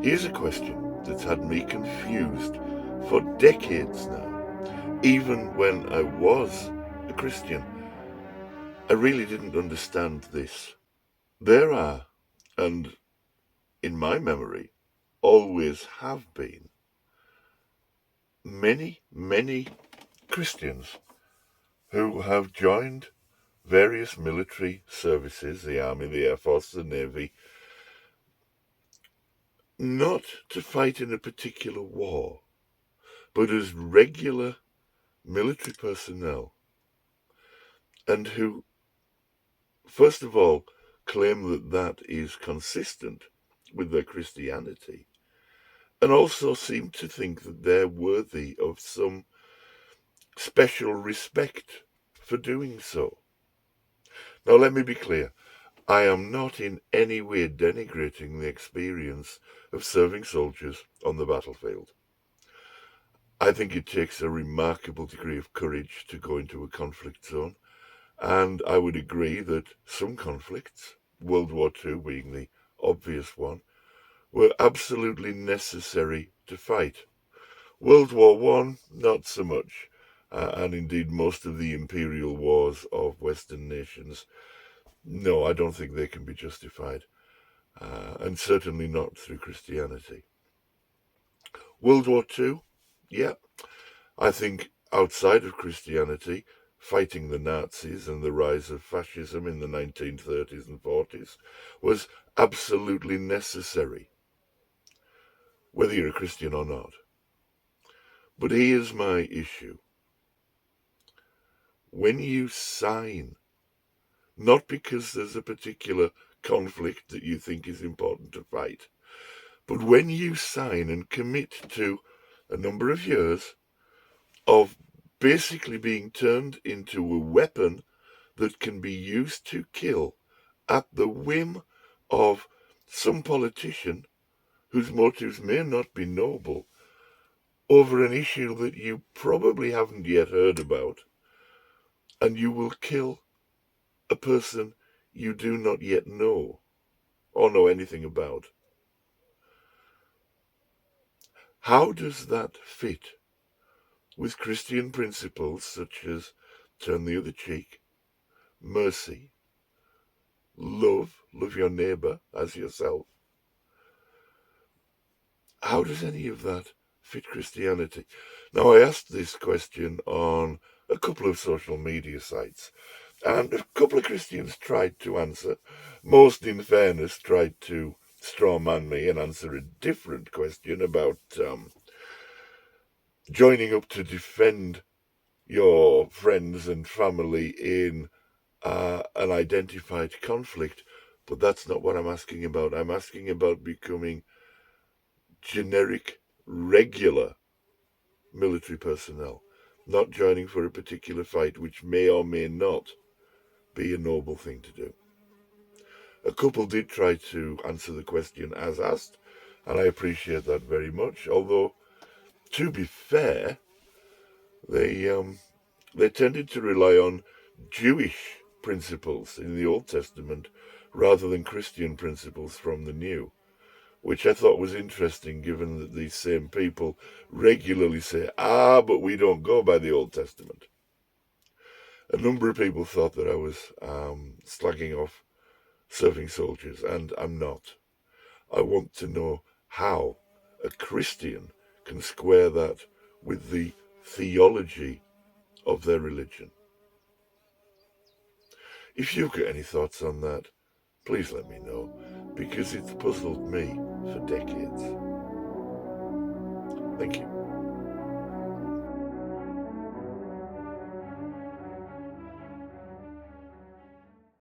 Here's a question that's had me confused for decades now. Even when I was a Christian, I really didn't understand this. There are, and in my memory, always have been, many Christians who have joined various military services, the Army, the Air Force, the Navy, not to fight in a particular war, but as regular military personnel, and who, first of all, claim that that is consistent with their Christianity, and also seem to think that they're worthy of some special respect for doing so. Now, let me be clear. I am not in any way denigrating the experience of serving soldiers on the battlefield. I think it takes a remarkable degree of courage to go into a conflict zone, and I would agree that some conflicts, World War II being the obvious one, were absolutely necessary to fight. World War One, not so much, and indeed most of the imperial wars of Western nations, no, I don't think they can be justified, and certainly not through Christianity. World War Two, yeah, I think outside of Christianity, fighting the Nazis and the rise of fascism in the 1930s and 40s was absolutely necessary, whether you're a Christian or not. But here's my issue. When you sign, not because there's a particular conflict that you think is important to fight, but when you sign and commit to a number of years of basically being turned into a weapon that can be used to kill at the whim of some politician whose motives may not be noble over an issue that you probably haven't yet heard about, and you will kill a person you do not yet know or know anything about. How does that fit with Christian principles such as turn the other cheek, mercy, love your neighbour as yourself? How does any of that fit Christianity? Now, I asked this question on a couple of social media sites, and a couple of Christians tried to answer. Most, in fairness, tried to strawman me and answer a different question about joining up to defend your friends and family in an identified conflict. But that's not what I'm asking about. I'm asking about becoming generic, regular military personnel, not joining for a particular fight, which may or may not be a noble thing to do. A couple did try to answer the question as asked, and I appreciate that very much. Although, to be fair, they tended to rely on Jewish principles in the Old Testament rather than Christian principles from the New, which I thought was interesting given that these same people regularly say, but we don't go by the Old Testament. A number of people thought that I was slagging off serving soldiers, and I'm not. I want to know how a Christian can square that with the theology of their religion. If you've got any thoughts on that, please let me know, because it's puzzled me for decades. Thank you.